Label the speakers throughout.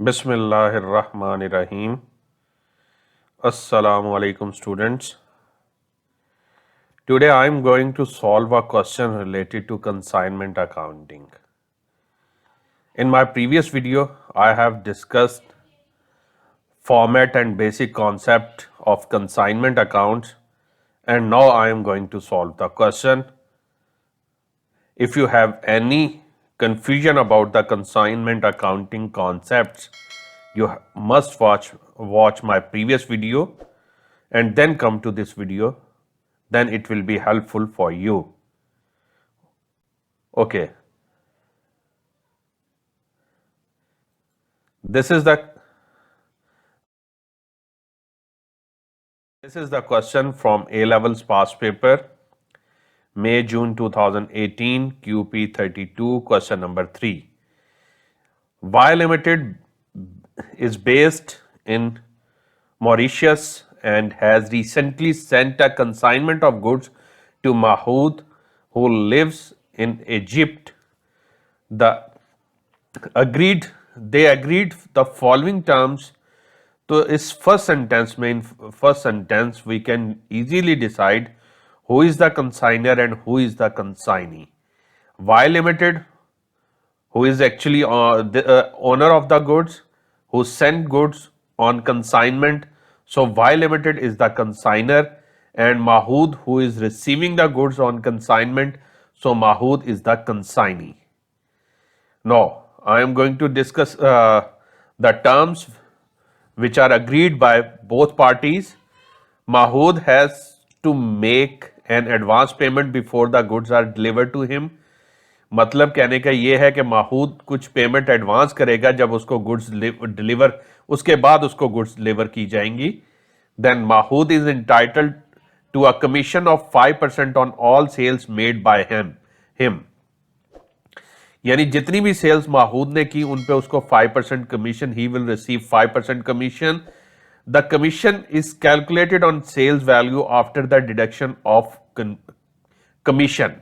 Speaker 1: Bismillahirrahmanirrahim. Assalamu alaikum students. Today I am going to solve a question related to consignment accounting. In my previous video, I have discussed format and basic concept of consignment accounts, and now I am going to solve the question. If you have any confusion about the consignment accounting concepts, you must watch my previous video and then come to this video, then it will be helpful for you. Okay, this is the question from A levels past paper, May June 2018, QP 32, question number 3. Y Limited is based in Mauritius and has recently sent a consignment of goods to Mahood, who lives in Egypt. They agreed the following terms. तो इस first sentence we can easily decide who is the consigner and who is the consignee. Y Limited, who is actually the owner of the goods, who sent goods on consignment. So Y Limited is the consigner, and Mahood, who is receiving the goods on consignment. So Mahood is the consignee. Now I am going to discuss the terms which are agreed by both parties. Mahood has to make an advance payment before the goods are delivered to him. मतलब कहने का ये है कि माहूद कुछ payment advance करेगा जब उसको गुड्स डिलीवर, उसके बाद उसको गुड्स डिलीवर की जाएंगी. Then Mahood is entitled to a commission of 5% on all sales made by him. यानी जितनी भी सेल्स माहूद ने की उन पे उसको 5% commission, he will receive 5% commission. The commission is calculated on sales value after the deduction of commission.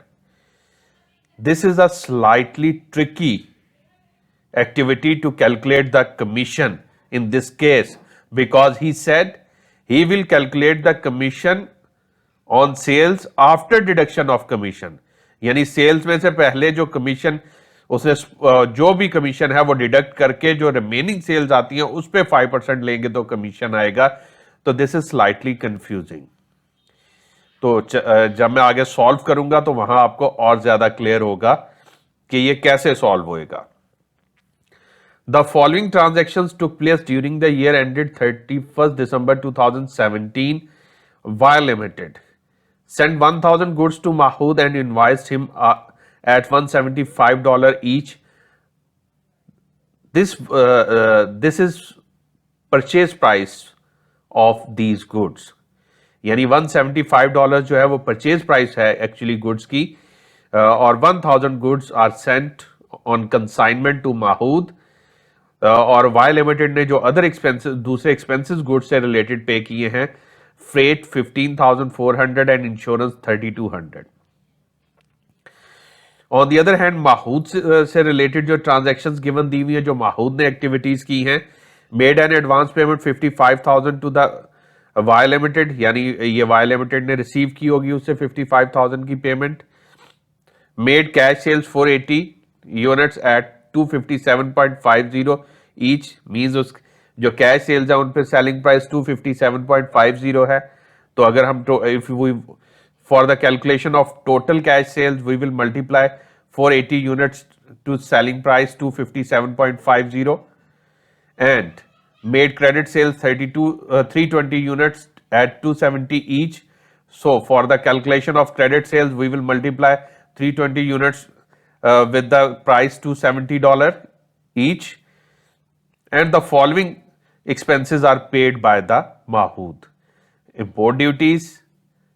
Speaker 1: This is a slightly tricky activity to calculate the commission in this case, because he said he will calculate the commission on sales after deduction of commission. यानी sales में से पहले जो commission उसने जो भी commission है वो डिडक्ट करके जो रिमेनिंग सेल्स आती हैं उस पे 5% लेंगे तो कमीशन आएगा. तो दिस इज स्लाइटली कंफ्यूजिंग. तो जब मैं आगे सॉल्व करूंगा तो वहां आपको और ज्यादा क्लियर होगा कि ये कैसे सॉल्व होएगा. The following transactions took place during the year ended 31 December 2017. Y limited sent 1000 goods to Mahood and invoiced him at $175 each. This is purchase price of these goods. यानी $175 जो है वो परचेज प्राइस है actually goods की, और 1000 goods are sent on consignment to Mahood. और Y limited ने जो अदर एक्सपेंसेस, दूसरे एक्सपेंसेस गुड्स से रिलेटेड पे किए हैं, freight 15,400 and insurance 3,200. On the other hand Mahood से रिलेटेड जो ट्रांजैक्शंस गिवन दी हुई है, जो माहूद ने एक्टिविटीज की हैं, made an advance payment 55,000 to the Y limited, यानी ये वाई लिमिटेड ने रिसीव की होगी उससे 55,000 की payment. Made cash sales 480 units at 257.50 each. Means उस जो कैश सेल्स है उन पे सेलिंग प्राइस 257.50 है. तो अगर हम if we for the calculation of total cash sales we will multiply 480 units to selling price 257.50 and made credit sales 320 units at 270 each. So for the calculation of credit sales we will multiply 320 units with the price $270 each, and the following expenses are paid by the Mahood: import duties,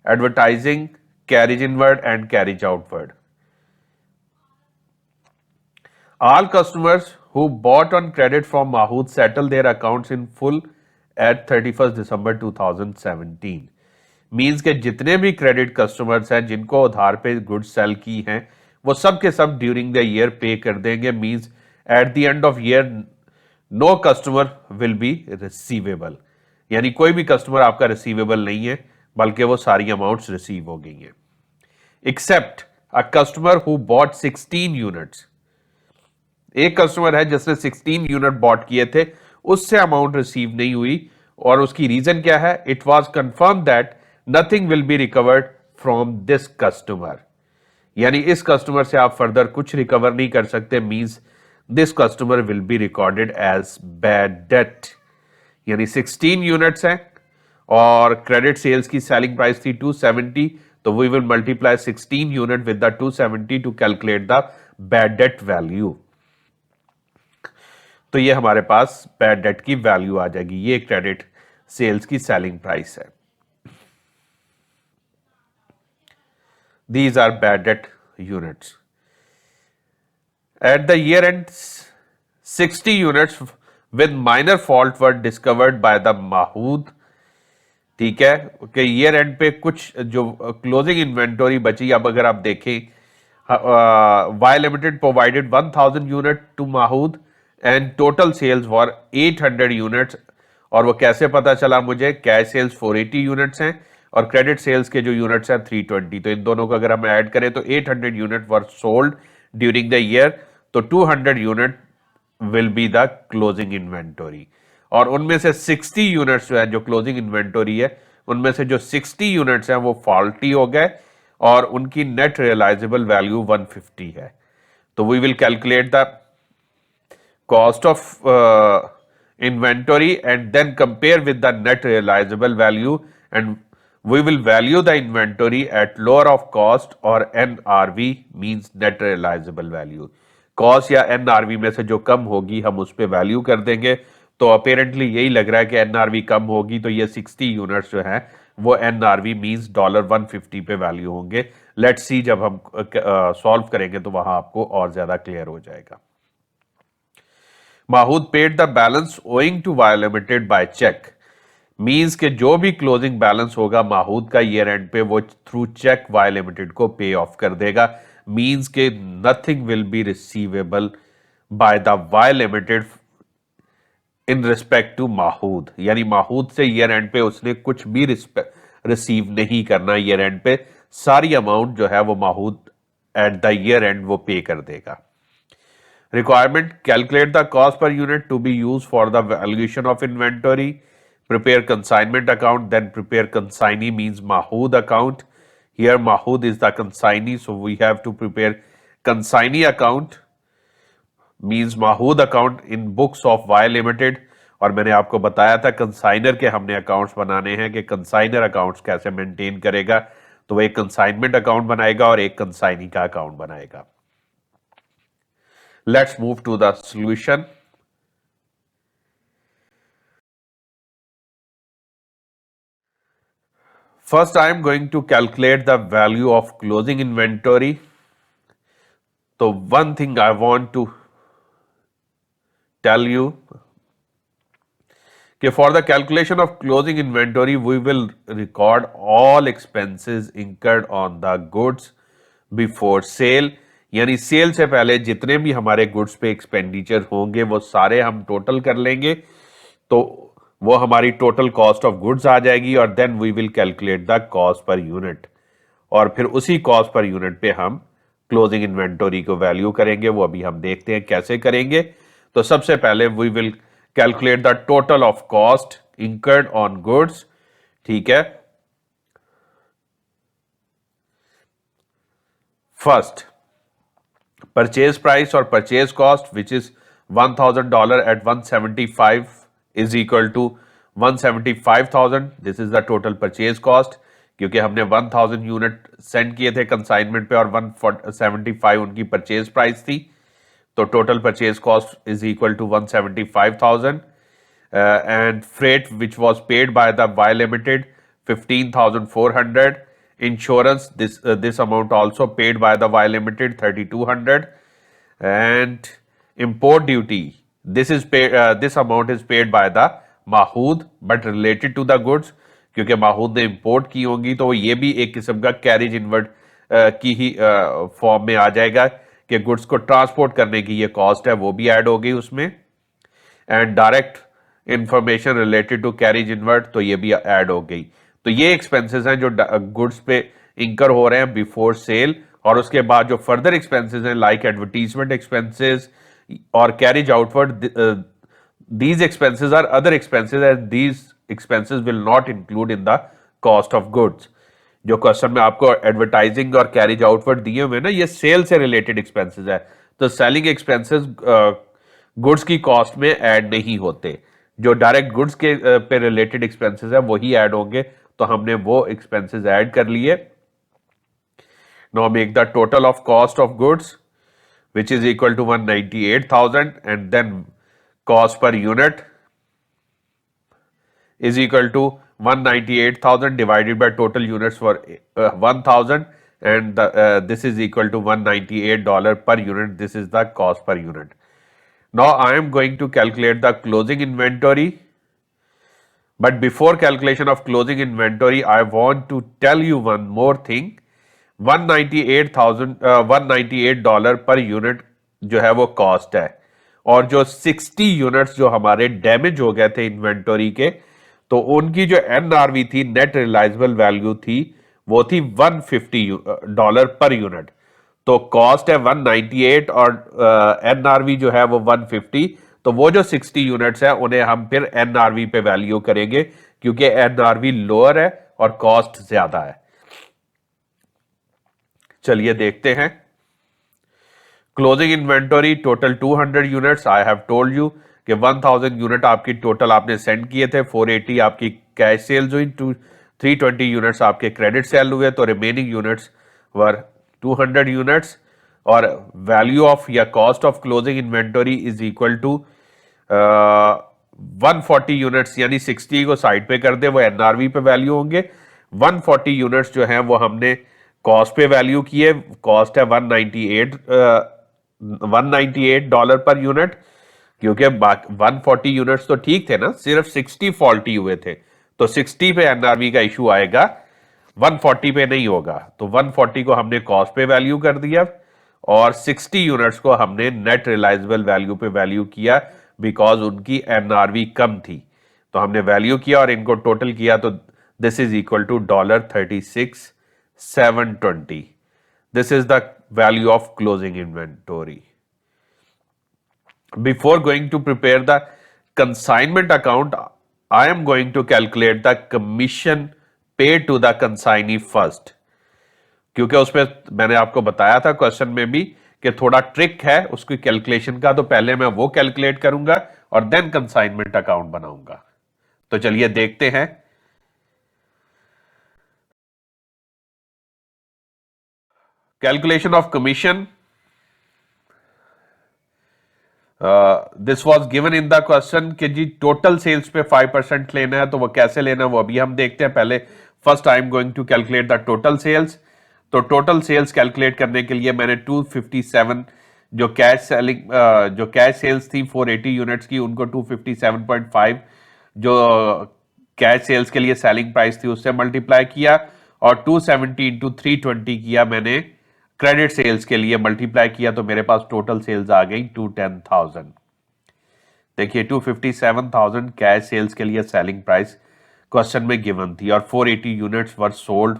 Speaker 1: advertising, carriage inward and carriage outward. All customers who bought on credit from Mahood settle their accounts in full at 31st December 2017. Means के जितने भी credit customers हैं जिनको उधार पे goods sale की हैं वो सब के सब ड्यूरिंग द ईयर पे कर देंगे. Means at the end of year no customer will be receivable, यानी कोई भी कस्टमर आपका रिसीवेबल नहीं है, बल्कि वो सारी अमाउंट्स रिसीव हो गई हैं। Except a customer who bought 16 units, एक कस्टमर है जिसने 16 यूनिट बॉट किए थे, उससे अमाउंट रिसीव नहीं हुई, और उसकी रीजन क्या है? It was confirm that nothing will be recovered from this customer, यानी इस कस्टमर से आप फर्दर कुछ रिकवर नहीं कर सकते, means this customer will be recorded as bad debt. यानी 16 यूनिट्स हैं और क्रेडिट सेल्स की सेलिंग प्राइस थी 270, तो we will multiply 16 unit with the 270 to calculate the bad debt value. तो ये हमारे पास बैड डेट की वैल्यू आ जाएगी, ये क्रेडिट सेल्स की सेलिंग प्राइस है। These are bad debt units. At the year end, 60 units with minor fault were discovered by the Mahood. ठीक है कि ईयर एंड पे कुछ जो क्लोजिंग इन्वेंटरी बची, अब अगर आप देखें, Y limited provided 1000 unit to Mahood and total sales for 800 units, और वो कैसे पता चला मुझे? कैश सेल्स 480 यूनिट्स हैं और क्रेडिट सेल्स के जो यूनिट्स हैं 320, तो इन दोनों को अगर हम ऐड करें तो 800 unit were sold during the year, तो 200 unit will be the closing inventory, और उनमें से 60 यूनिट्स जो है, जो क्लोजिंग इन्वेंटरी है, उनमें से जो 60 यूनिट्स हैं वो फॉल्टी हो गए और उनकी नेट रियलाइजेबल वैल्यू 150 है। तो we will calculate the cost of inventory and then compare with the net realizable value, and we will value the inventory at lower of cost, or NRV means net realizable value। Cost या NRV में से जो कम होगी हम उस पर value कर देंगे, तो अपेरेंटली यही लग रहा है कि NRV कम होगी, तो ये 60 यूनिट्स जो है वो NRV मींस $150 पे वैल्यू होंगे। लेट्स सी, जब हम सॉल्व करेंगे तो वहां आपको और ज्यादा क्लियर हो जाएगा। Mahood paid the balance owing to Y limited by cheque, means के जो भी क्लोजिंग बैलेंस होगा माहूद का ईयर एंड पे, वो थ्रू चेक वाई लिमिटेड को पे ऑफ कर देगा, मींस के nothing will be receivable by the Y limited in respect to Mahood, यानी माहूद से ईयर एंड पे उसने कुछ भी रिसीव नहीं करना, ईयर एंड पे सारी अमाउंट जो है वो Mahood at the year and वो पे कर देगा। Requirement: calculate the cost per unit to be used for the valuation of inventory. Prepare consignment account, then prepare consignee means Mahood account. Here Mahood is the consignee, so we have to prepare consignee account means Mahood account in books of Y Limited. और मैंने आपको बताया था consignor के हमने accounts बनाने हैं कि कंसाइनर अकाउंट्स कैसे मेंटेन करेगा, तो वो एक कंसाइनमेंट अकाउंट बनाएगा और एक कंसाइनी का अकाउंट बनाएगा। Let's move to the solution. First, I am going to calculate the value of closing inventory. So, one thing I want to tell you, okay, for the calculation of closing inventory, we will record all expenses incurred on the goods before sale, यानी cell से पहले जितने भी हमारे goods पे expenditure होंगे वो सारे हम टोटल कर लेंगे, तो वो हमारी टोटल कॉस्ट ऑफ गुड्स आ जाएगी, और then we will calculate the cost per unit, और फिर उसी कॉस्ट पर यूनिट पे हम क्लोजिंग इन्वेंटरी को वैल्यू करेंगे। वो अभी हम देखते हैं कैसे करेंगे। तो सबसे पहले we will calculate the total of cost incurred on goods, ठीक है। First, purchase price or purchase cost, which is $1,000 at 175 is equal to 175,000. This is the total purchase cost, क्योंकि हमने 1000 यूनिट सेंड किए थे कंसाइनमेंट पे और 175 उनकी purchase price थी, तो total purchase cost is equal to 175,000 and freight which was paid by the Y limited 15,400. Insurance, this amount also paid by the Y Limited 3,200, and import duty, this is paid, this amount is paid by the Mahood but related to the goods, क्योंकि माहूद ने import की होंगी तो ये भी एक किस्म का कैरिज इनवर्ट की ही फॉर्म में आ जाएगा कि गुड्स को ट्रांसपोर्ट करने की ये कॉस्ट है वो भी ऐड हो गई उसमें। And direct information related to carriage inward, तो ये भी ऐड हो गई। तो ये एक्सपेंसेस हैं जो गुड्स पे इंकर हो रहे हैं बिफोर सेल, और उसके बाद जो फर्दर एक्सपेंसेस हैं लाइक एडवर्टीजमेंट एक्सपेंसेस और carriage outward, these expenses are other expenses and these expenses will not include in the cost of goods। जो क्वेश्चन में आपको एडवर्टाइजिंग और कैरेज आउटवर्ड दिए हुए ना, ये सेल से रिलेटेड एक्सपेंसेस है, तो सेलिंग एक्सपेंसेस गुड्स की कॉस्ट में ऐड नहीं होते। जो डायरेक्ट गुड्स के पे रिलेटेड एक्सपेंसेस है वही ऐड होंगे, तो हमने वो एक्सपेंसेस ऐड कर लिए। Now make the total of cost of goods which is equal to 198,000 and then cost per unit is equal to 198,000 divided by total units for 1,000 and this is equal to $198 per unit. This is the cost per unit. Now I am going to calculate the closing inventory, but before calculation of closing inventory I want to tell you one more thing। $198 per unit जो है वो cost है, और जो 60 units जो हमारे damage हो गए थे इन्वेंटरी के, तो उनकी जो एनआरवी थी, नेट रियलाइजेबल वैल्यू थी, वो थी $150 पर यूनिट। तो कॉस्ट है 198 और एनआरवी जो है वो 150, तो वो जो 60 यूनिट्स है उन्हें हम फिर एनआरवी पे वैल्यू करेंगे, क्योंकि एनआरवी लोअर है और कॉस्ट ज्यादा है। चलिए देखते हैं। Closing inventory total 200 units. I have told you कि 1000 यूनिट आपकी टोटल आपने सेंड किए थे, 480 आपकी कैश सेल्स हुई, 320 यूनिट्स आपके क्रेडिट सेल हुए, तो रिमेनिंग यूनिट्स वर 200 यूनिट्स। और वैल्यू ऑफ या cost of closing inventory is equal to 140 units, यानी 60 को साइड पे कर दे, वो एनआरवी पे वैल्यू होंगे। 140 यूनिट्स जो हैं वो हमने कॉस्ट पे वैल्यू किए, कॉस्ट है 198 डॉलर पर यूनिट, क्योंकि 140 यूनिट्स तो ठीक थे ना, सिर्फ 60 फॉल्टी हुए थे, तो 60 पे एनआरवी का इशू आएगा, 140 पे नहीं होगा। तो 140 को हमने कॉस्ट पे वैल्यू कर दिया और 60 यूनिट्स को हमने नेट रियलाइजेबल वैल्यू पे वैल्यू किया, बिकॉज उनकी एनआरवी कम थी। तो हमने वैल्यू किया और इनको टोटल किया, तो this is equal to $36,720। This is the value of closing inventory. Before going to prepare the consignment account, I am going to calculate the commission paid to the consignee first. क्योंकि उसमें मैंने आपको बताया था question में भी कि थोड़ा ट्रिक है उसकी कैलकुलेशन का, तो पहले मैं वो कैलकुलेट करूंगा और देन कंसाइनमेंट अकाउंट बनाऊंगा। तो चलिए देखते हैं। Calculation of commission. This was given in the question कि जी टोटल सेल्स पे 5% लेना है, तो वो कैसे लेना है वो अभी हम देखते हैं। पहले first I am going to calculate the total sales. तो टोटल सेल्स कैलकुलेट करने के लिए मैंने 257 जो कैश सेल्स थी 480 यूनिट्स की, उनको 257.5 जो कैश सेल्स के लिए सेलिंग प्राइस थी उससे मल्टीप्लाई किया, और 270 इंटू 320 किया मैंने क्रेडिट सेल्स के लिए मल्टीप्लाई किया, तो मेरे पास टोटल सेल्स आ गई 210,000। देखिए 257,000 कैश सेल्स के लिए सेलिंग प्राइस क्वेश्चन में गिवन थी, और 480 units were sold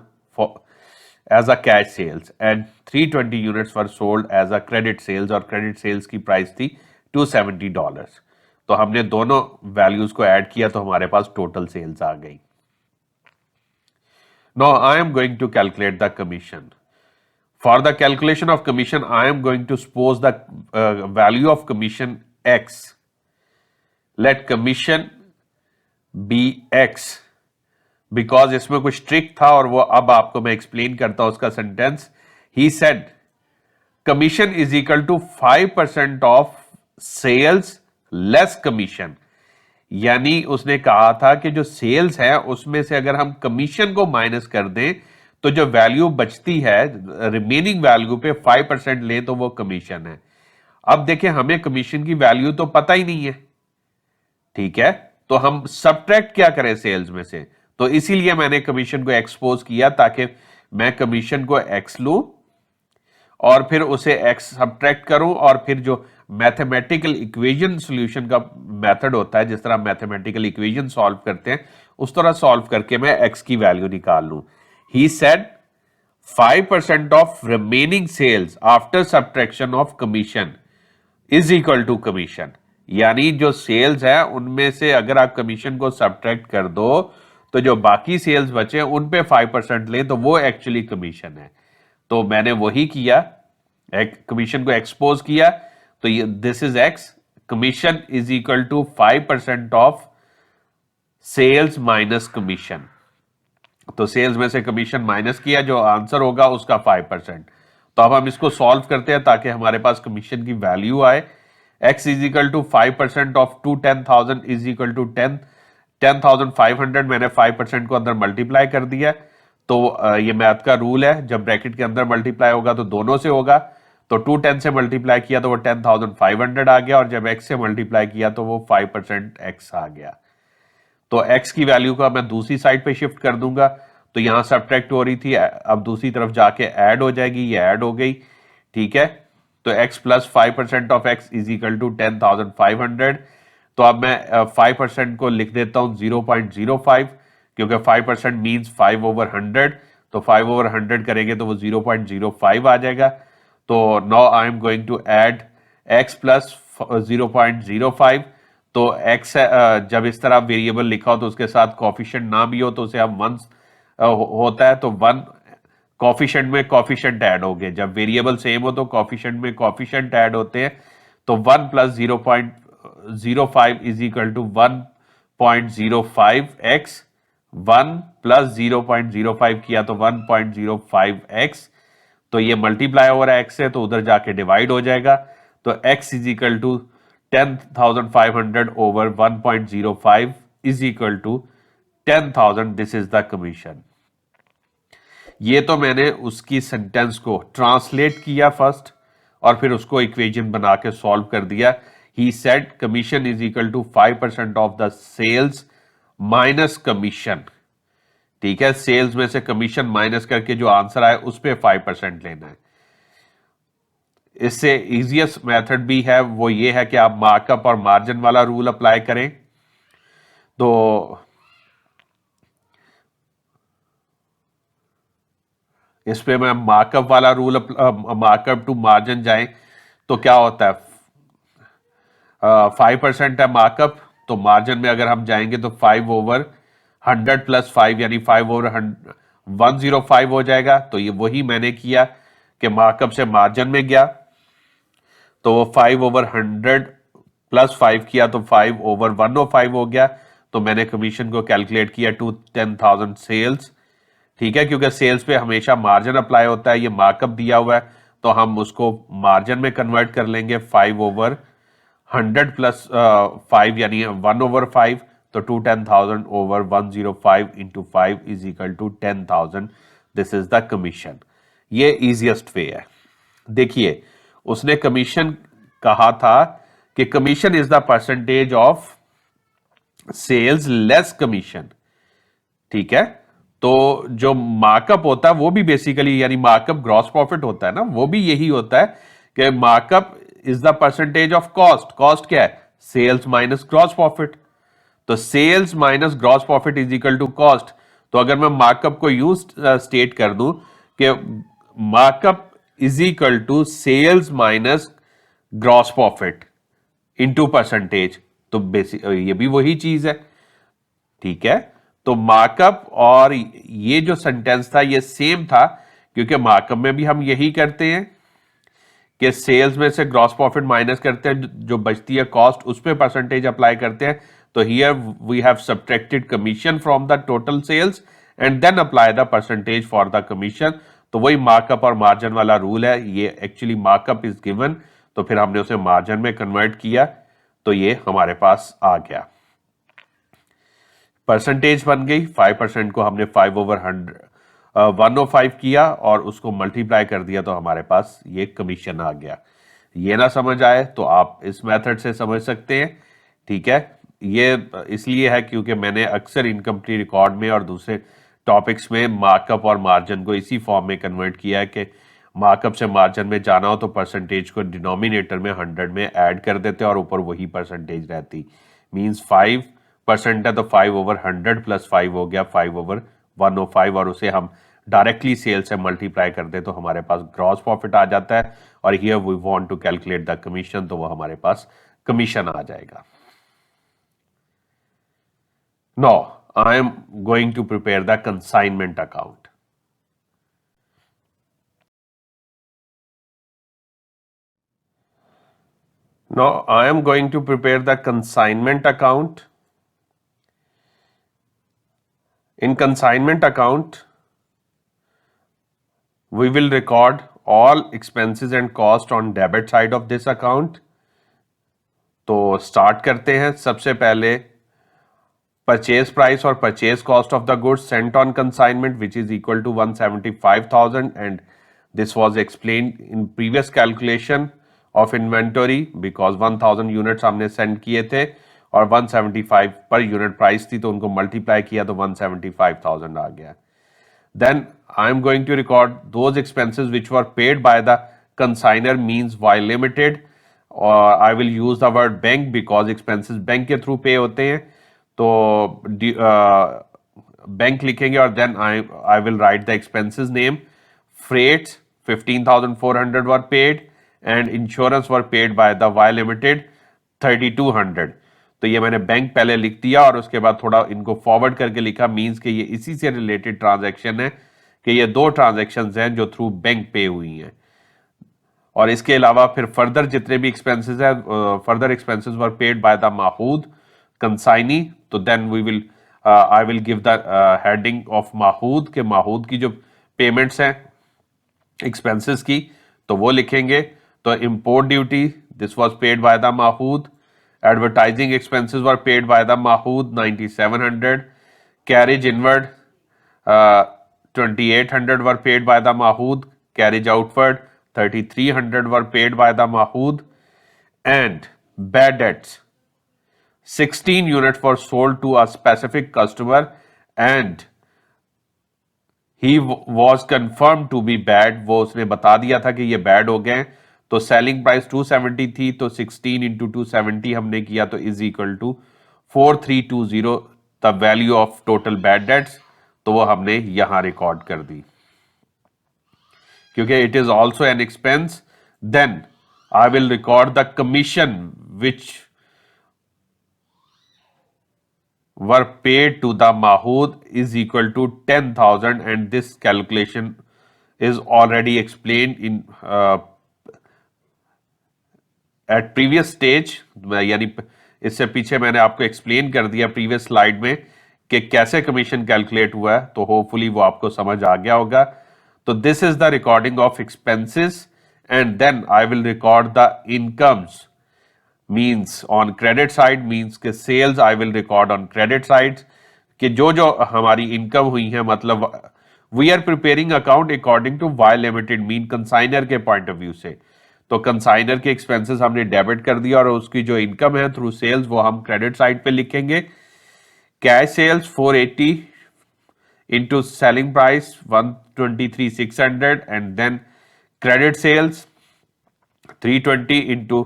Speaker 1: as a cash sales and 320 units were sold as a credit sales, और क्रेडिट सेल्स की प्राइस थी $270। तो हमने दोनों वैल्यूज को ऐड किया, तो हमारे पास टोटल सेल्स आ गई। Now I am going to calculate the commission. For the calculation of commission, I am going to suppose the value of commission X. Let commission be X. Because इसमें कुछ trick था और वो अब आपको मैं एक्सप्लेन करता हूं उसका sentence. He said commission is equal to 5% of sales less commission. यानी उसने कहा था कि जो सेल्स है उसमें से अगर हम कमीशन को माइनस कर दें तो जो वैल्यू बचती है रिमेनिंग वैल्यू पे 5% ले, तो वो कमीशन है। अब देखिए हमें कमीशन की वैल्यू तो पता ही नहीं है, ठीक है, तो हम सबट्रैक्ट क्या करें सेल्स में से, तो इसीलिए मैंने कमीशन को एक्सपोज किया ताकि मैं कमीशन को एक्स लूं और फिर उसे एक्स सबट्रैक्ट करूं और फिर जो मैथमेटिकल इक्वेशन सॉल्यूशन का मेथड होता है, जिस तरह मैथमेटिकल इक्वेशन सॉल्व करते हैं उस तरह सॉल्व करके मैं x की वैल्यू निकाल लूं। He said 5% of remaining sales after subtraction of commission is equal to commission, यानी जो सेल्स है उनमें से अगर आप कमीशन को सब्ट्रैक्ट कर दो तो जो बाकी सेल्स बचे उन पे 5% ले तो वो एक्चुअली कमीशन है। तो मैंने वही किया, कमीशन को एक्सपोज किया, तो ये this is X, commission is equal to 5% of sales minus commission. तो सेल्स में से कमीशन माइनस किया, जो आंसर होगा उसका 5%। तो अब हम इसको सॉल्व करते हैं ताकि हमारे पास कमीशन की वैल्यू आए। x is equal to 5% of 10,000 is equal to 10,500। मैंने 5% को अंदर मल्टीप्लाई कर दिया। तो ये मैथ का रूल है, जब ब्रैकेट के अंदर मल्टीप्लाई होगा तो दोनों से होगा। तो 210 से मल्टीप्लाई किया तो वो 10,500 आ गया, और जब x से मल्टीप्लाई किया तो वो 5% x आ गया। तो x की वैल्यू का मैं दूसरी साइड पे शिफ्ट कर दूंगा, तो यहां सब्ट्रैक्ट हो रही थी, अब दूसरी तरफ जाके ऐड हो जाएगी, ये ऐड हो गई, ठीक है। तो x plus 5% of x is equal to 10,500। तो अब मैं 5% को लिख देता हूं 0.05, क्योंकि 5% मीन्स 5/100, तो 5/100 करेंगे तो वो 0.05 आ जाएगा। तो now I am going to add x plus 0.05। तो x जब इस तरह वेरिएबल लिखा हो तो उसके साथ कॉफिशिएंट ना भी हो तो उसे हम 1 होता है, तो 1 कॉफिशिएंट में कॉफिशिएंट ऐड हो गए। जब वेरिएबल सेम हो तो कॉफिशिएंट में कॉफिशिएंट ऐड होते हैं। तो 1 plus 0.05 is equal to 1.05x, 1 plus 0.05 किया तो 1.05x। तो ये मल्टीप्लाई हो रहा है x से, तो उधर जाके डिवाइड हो जाएगा। तो x is equal to 10,500 over 1.05 is equal to 10,000। This is the commission. ये तो मैंने उसकी सेंटेंस को ट्रांसलेट किया फर्स्ट, और फिर उसको इक्वेशन बना के सॉल्व कर दिया। He said commission is equal to 5% of the sales minus commission, ठीक है। सेल्स में से कमीशन माइनस करके जो आंसर आए उस पर 5% लेना है। इससे इजीएस्ट मेथड भी है, वो ये है कि आप मार्कअप और मार्जिन वाला रूल अप्लाई करें। तो इस पे मैं मार्कअप वाला रूल, मार्कअप टू मार्जिन जाएं तो क्या होता है, 5% है मार्कअप, तो मार्जिन में अगर हम जाएंगे तो 5/100 प्लस 5 यानी 5/105 हो जाएगा। तो ये वही मैंने किया कि मार्कअप से मार्जिन में गया, तो वो 5/100 प्लस 5 किया तो 5/105 हो गया। तो मैंने कमीशन को कैलकुलेट किया टू 10,000 सेल्स, ठीक है, क्योंकि सेल्स पे हमेशा मार्जिन अप्लाई होता है। ये मार्कअप दिया हुआ है तो हम उसको मार्जिन में कन्वर्ट कर लेंगे। 5/100 प्लस 5 यानी 1/5, तो 210,000 over 105 into 5 is equal to 10,000। This is the commission. ये इजीएस्ट वे है। देखिए, उसने कमीशन कहा था कि commission is the percentage of sales less commission, ठीक है। तो जो मार्कअप होता है वो भी बेसिकली, यानी मार्कअप ग्रॉस प्रॉफिट होता है ना, वो भी यही होता है कि markup is the percentage of cost. Cost क्या है, सेल्स माइनस ग्रॉस प्रॉफिट। तो sales minus gross profit is equal to cost. तो अगर मैं मार्कअप को यूज स्टेट कर दूं कि markup is equal to sales minus gross profit into percentage, तो बेसिक ये भी वही चीज है, ठीक है। तो मार्कअप और ये जो सेंटेंस था ये सेम था, क्योंकि मार्कअप में भी हम यही करते हैं कि सेल्स में से ग्रॉस प्रॉफिट माइनस करते हैं, जो बचती है कॉस्ट उस पर परसेंटेज अप्लाई करते हैं। तो here we have subtracted commission from the total sales and then apply the percentage for the commission. तो वही मार्कअप और मार्जिन वाला रूल है। ये एक्चुअली मार्कअप इज गिवन, तो फिर हमने उसे मार्जिन में कन्वर्ट किया, तो ये हमारे पास आ गया, परसेंटेज बन गई। 5% को हमने 5/105 किया और उसको मल्टीप्लाई कर दिया, तो हमारे पास ये कमीशन आ गया। ये ना समझ आए तो आप इस मेथड से समझ सकते हैं, ठीक है। ये इसलिए है क्योंकि मैंने अक्सर इनकम्प्लीट रिकॉर्ड में और दूसरे टॉपिक्स में मार्कअप और मार्जिन को इसी फॉर्म में कन्वर्ट किया है कि मार्कअप से मार्जिन में जाना हो तो परसेंटेज को डिनोमिनेटर में 100 में ऐड कर देते और ऊपर वही परसेंटेज रहती। मींस 5% है तो 5/100 प्लस 5 हो गया 5/105 और उसे हम डायरेक्टली सेल से मल्टीप्लाई कर दे तो हमारे पास ग्रॉस प्रॉफिट आ जाता है। और here we want to calculate the commission, तो वो हमारे पास कमीशन आ जाएगा। Now I am going to prepare the consignment account. Now I am going to prepare the consignment account. In consignment account, we will record all expenses and cost on debit side of this account. तो start करते हैं। सबसे पहले purchase price or purchase cost of the goods sent on consignment, which is equal to 175,000, and this was explained in previous calculation of inventory because 1000 units हमने send किए थे और 175 per unit price थी तो उनको मल्टीप्लाई किया तो 175,000 आ गया। Then I am going to record those expenses which were paid by the consignor, means Y Limited, or I will use the word bank because expenses bank के through पे होते हैं तो बैंक लिखेंगे और then I will write the expenses name. Freights 15,400 were paid and insurance were paid by the Y Limited 3,200। तो ये मैंने बैंक पहले लिख दिया और उसके बाद थोड़ा इनको फॉरवर्ड करके लिखा, मींस कि ये इसी से रिलेटेड ट्रांजैक्शन है कि ये दो ट्रांजैक्शंस हैं जो थ्रू बैंक पे हुई हैं। और इसके अलावा फिर फर्दर जितने भी एक्सपेंसेस हैं, further expenses were paid by the Mahood consignee, तो then we will I will give the heading of Mahood के माहूद की जो पेमेंट्स हैं एक्सपेंसेस की तो वो लिखेंगे। तो import duty this was paid by the Mahood, advertising expenses were paid by the Mahood 9700, carriage inward 2800 were paid by the Mahood, carriage outward 3,300 were paid by the Mahood, and bad debts 16 units were sold to a specific customer and he was confirmed to be bad। वो उसने बता दिया था कि ये bad हो गए, तो सेलिंग प्राइस 270 थी तो 16 into 270 हमने किया तो is equal to 4320 the value of total bad debts, तो वो हमने यहां रिकॉर्ड कर दी क्योंकि it is also an expense. Then I will record the commission which were paid to the Mahood is equal to 10,000 and this calculation is already explained in at previous stage, यानी इससे पीछे मैंने आपको explain कर दिया previous slide में कि कैसे कमीशन कैलकुलेट हुआ है, तो होपफुली वो आपको समझ आ गया होगा। तो this is the recording of expenses and then I will record the incomes, means on credit side means के sales I will record on credit side कि जो हमारी इनकम हुई है, मतलब we are preparing account according to Y Limited mean consignor के point of view से, तो कंसाइनर के एक्सपेंसेस हमने डेबिट कर दिया और उसकी जो इनकम है थ्रू सेल्स वो हम क्रेडिट साइड पे लिखेंगे। Cash sales 480 into selling price 123,600 and then credit sales 320 into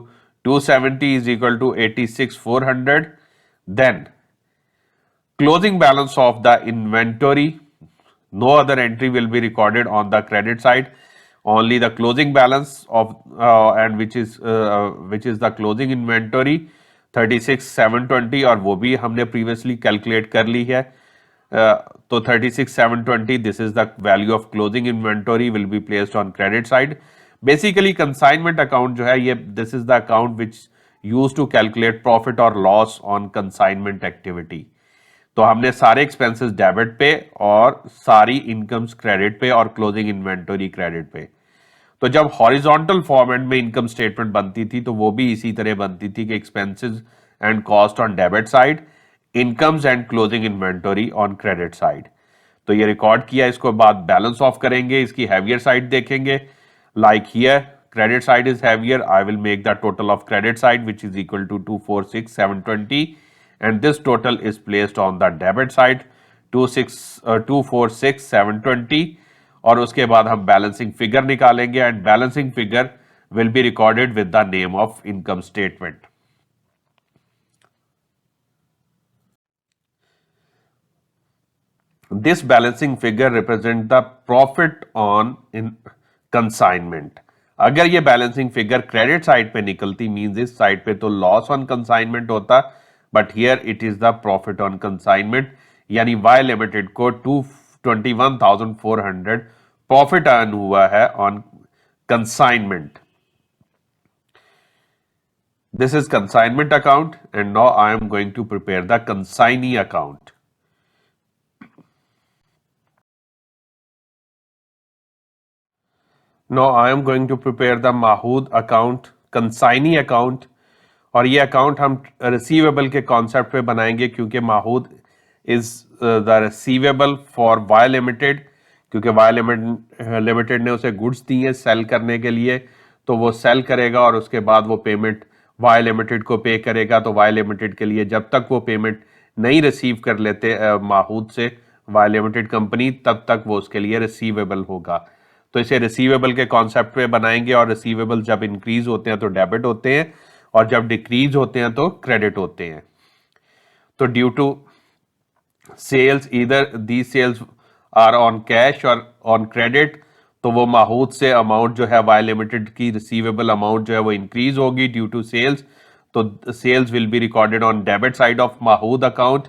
Speaker 1: 270 is equal to 86,400. Then closing balance of the inventory, no other entry will be recorded on the credit side, only the closing balance of and which is the closing inventory 36,720 और वो भी हमने previously calculate कर ली है। तो 36,720 this is the value of closing inventory will be placed on credit side। Basically consignment account जो है ये this is the account which use to calculate profit और लॉस ऑन कंसाइनमेंट एक्टिविटी। तो हमने सारे एक्सपेंसेस डेबिट पे और सारी इनकम्स क्रेडिट पे और क्लोजिंग इन्वेंटरी क्रेडिट पे। तो जब हॉरिजॉन्टल फॉर्मेट में इनकम स्टेटमेंट बनती थी तो वो भी इसी तरह बनती थी कि expenses and cost on debit side, incomes and closing inventory on credit side. तो ये रिकॉर्ड किया, इसको बाद बैलेंस ऑफ करेंगे, इसकी हैवियर साइड देखेंगे। Like here, credit side is heavier. I will make the total of credit side which is equal to 246,720 and this total is placed on the debit side 246,720 और उसके बाद हम balancing figure निकालेंगे and balancing figure will be recorded with the name of income statement. This balancing figure represent the profit on in consignment. अगर ये balancing figure credit side पे निकलती means इस साइड पे तो लॉस ऑन कंसाइनमेंट होता, but here it is the profit on consignment, यानी Y limited को 221,400 प्रॉफिट अर्न हुआ है on consignment. This is consignment account and now I am going to prepare the consignee account. Now I am going to prepare the Mahood account, consignee account. और ये account हम receivable के concept पे बनाएंगे क्योंकि Mahood is the receivable for Y limited, क्योंकि Y limited ने उसे गुड्स दी हैं सेल करने के लिए, तो वो सेल करेगा और उसके बाद वो पेमेंट वाई लिमिटेड को पे करेगा. तो वाई लिमिटेड के लिए जब तक वो पेमेंट नहीं रिसीव कर लेते माहूद से वाई लिमिटेड कंपनी, तब तक वो उसके लिए रिसीवेबल होगा. तो इसे रिसीवेबल के कॉन्सेप्ट पे बनाएंगे और रिसीवेबल जब इंक्रीज होते हैं तो डेबिट होते हैं और जब डिक्रीज होते हैं तो क्रेडिट होते हैं. तो due to sales either the sales are on cash or on credit, तो वो माहूद से अमाउंट जो है वाई लिमिटेड की रिसीवेबल अमाउंट जो है वो इंक्रीज होगी ड्यू टू सेल्स. तो sales will be recorded on debit side of Mahood account.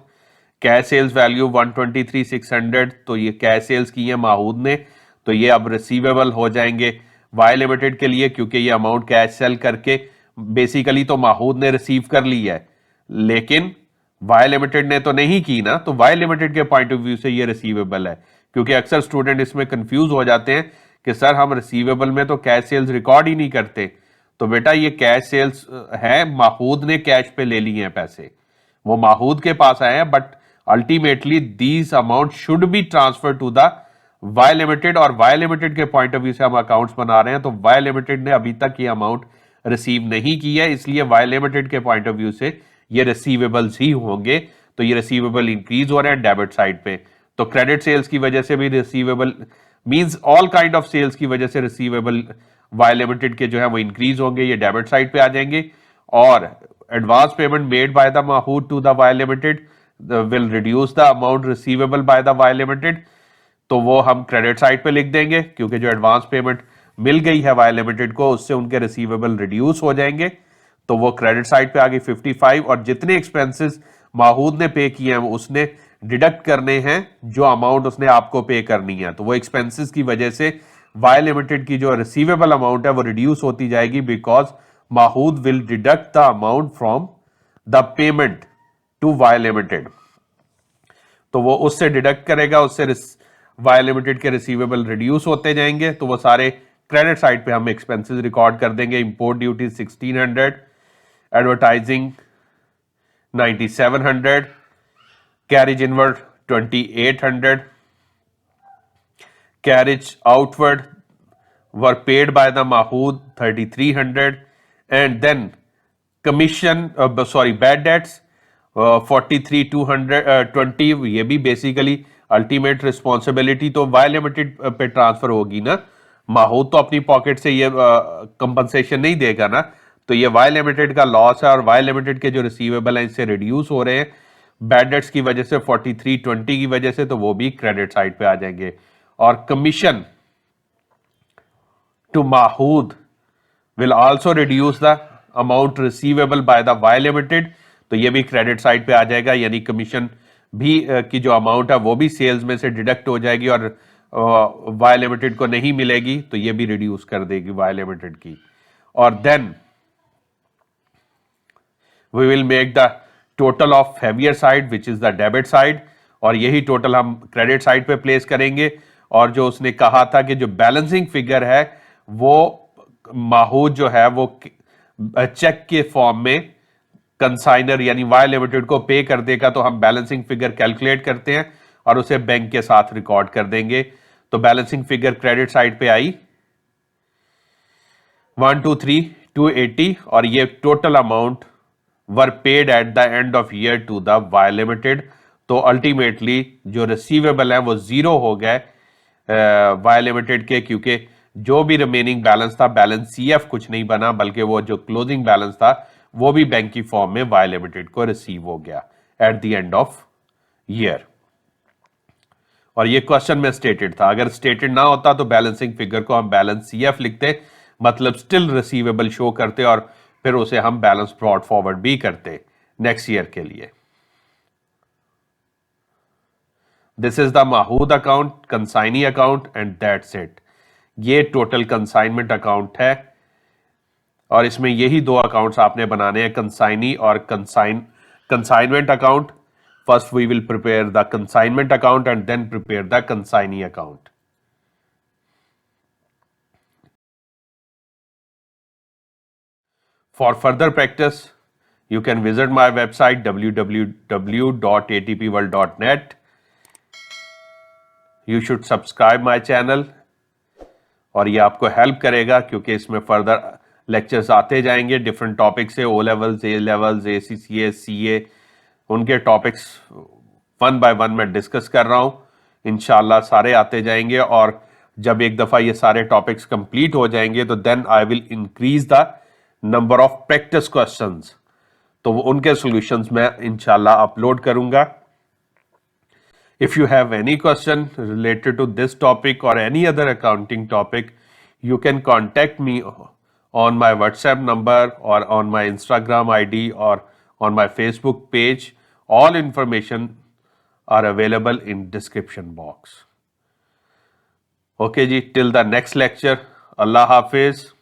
Speaker 1: Cash sales value 123,600, तो ये कैश सेल्स की है माहूद ने, तो ये अब रिसीवेबल हो जाएंगे वाई लिमिटेड के लिए क्योंकि ये अमाउंट कैश सेल करके बेसिकली तो माहूद ने रिसीव कर ली है, लेकिन वाई लिमिटेड ने तो नहीं की ना. तो वाई लिमिटेड के पॉइंट ऑफ व्यू से ये रिसीवेबल है, क्योंकि अक्सर स्टूडेंट इसमें कंफ्यूज हो जाते हैं कि सर हम रिसीवेबल में तो कैश सेल्स रिकॉर्ड ही नहीं करते. तो बेटा ये कैश सेल्स है, माहूद ने कैश पे ले लिए हैं पैसे, वो माहूद के पास आए हैं, but ultimately these amount should be transfer to the Y limited. और वाई लिमिटेड के पॉइंट ऑफ व्यू से हम अकाउंट्स बना रहे हैं, तो वाई लिमिटेड ने अभी तक ये अमाउंट रिसीव नहीं की है, इसलिए वाई लिमिटेड के पॉइंट ऑफ व्यू से ये रिसीवेबल्स ही होंगे. तो ये रिसीवेबल इंक्रीज हो रहे हैं डेबिट साइड पे. तो क्रेडिट सेल्स की वजह से भी receivable means all kind of sales की वजह से रिसीवेबल वाई लिमिटेड के जो है वो इंक्रीज होंगे, ये डेबिट साइड पे आ जाएंगे. और advance payment made by the Mahood to the Y limited will reduce the amount receivable by the Y limited, तो वो हम क्रेडिट साइड पे लिख देंगे क्योंकि जो एडवांस पेमेंट मिल गई है वाई लिमिटेड को उससे उनके रिसीवेबल रिड्यूस हो जाएंगे. तो वो क्रेडिट साइड पे आ गई 55, और जितने एक्सपेंसेस माहूद ने पे किए हैं उसने डिडक्ट करने हैं जो अमाउंट उसने आपको पे करनी है. तो वो एक्सपेंसेस की वजह से वाई लिमिटेड की जो रिसीवेबल अमाउंट है वो रिड्यूस होती जाएगी, because Mahood will deduct the amount from the payment to Y limited. तो वो उससे डिडक्ट करेगा, उससे वाई लिमिटेड के रिसीवेबल रिड्यूस होते जाएंगे. तो वो सारे क्रेडिट साइड पे हम एक्सपेंसेस रिकॉर्ड कर देंगे. Import duty 1600, advertising 9700, carriage inward 2800, carriage outward were paid by the Mahood 3300, and then commission bad debts 43,220. ये भी बेसिकली अल्टीमेट रिस्पॉन्सिबिलिटी तो वाई लिमिटेड पे ट्रांसफर होगी ना, माहूद तो अपनी पॉकेट से ये कंपनसेशन नहीं देगा ना. तो ये वाई लिमिटेड का लॉस है और वाई लिमिटेड के जो रिसीवेबल हैं इससे रिड्यूस हो रहे हैं बैड डेट्स की वजह से 4320 की वजह से, तो वो भी क्रेडिट साइड पे आ जाएंगे. और commission to Mahood will also reduce the amount receivable by the Y limited, तो ये भी क्रेडिट साइड पे आ जाएगा, यानी कमीशन भी की जो अमाउंट है वो भी सेल्स में से डिडक्ट हो जाएगी और वाई लिमिटेड को नहीं मिलेगी, तो ये भी रिड्यूस कर देगी वाई लिमिटेड की. और then we will make the total of heavier side which is the debit side, और यही टोटल हम क्रेडिट साइड पे प्लेस करेंगे. और जो उसने कहा था कि जो बैलेंसिंग फिगर है वो माहूद जो है वो चेक के फॉर्म में कंसाइनर यानी वाई लिमिटेड को पे कर देगा, तो हम बैलेंसिंग फिगर कैलकुलेट करते हैं और उसे बैंक के साथ रिकॉर्ड कर देंगे. तो बैलेंसिंग फिगर क्रेडिट साइड पे आई 123,280, और ये total amount were paid at the end of year to the Y limited. तो अल्टीमेटली जो रिसीवेबल है वो जीरो हो गए वाई लिमिटेड के, क्योंकि जो भी रिमेनिंग बैलेंस था, बैलेंस सीएफ कुछ नहीं बना, बल्कि वो जो क्लोजिंग बैलेंस था वो भी बैंक की फॉर्म में वाई लिमिटेड को रिसीव हो गया eight the end of year. और ये क्वेश्चन में स्टेटेड था, अगर स्टेटेड ना होता तो बैलेंसिंग फिगर को हम बैलेंस सीएफ लिखते, मतलब स्टिल रिसीवेबल शो करते, और फिर उसे हम बैलेंस ब्रॉड फॉरवर्ड भी करते नेक्स्ट ईयर के लिए। This is the Mahood account, consignee account, and that's it. ये टोटल कंसाइनमेंट अकाउंट है, और इसमें यही दो अकाउंट्स आपने बनाने हैं, कंसाइनी और consignment account. First we will prepare the consignment account and then prepare the consignee account. For further practice, you can visit my website www.atpworld.net. You should subscribe my channel, और ये आपको help करेगा क्योंकि इसमें further lectures आते जाएंगे different topic से, O levels, A levels, ACCA, CA, उनके टॉपिक्स वन बाय वन मैं डिस्कस कर रहा हूँ। इंशाल्लाह सारे आते जाएंगे, और जब एक दफ़ा ये सारे टॉपिक्स कंप्लीट हो जाएंगे तो then I will increase the number of practice questions, तो उनके सॉल्यूशंस मैं इंशाल्लाह अपलोड करूंगा। If you have any question related to this topic or any other accounting topic, you can contact me on my WhatsApp number or on my Instagram ID or on my Facebook page. All information are available in description box. Okay ji, till the next lecture. Allah Hafiz.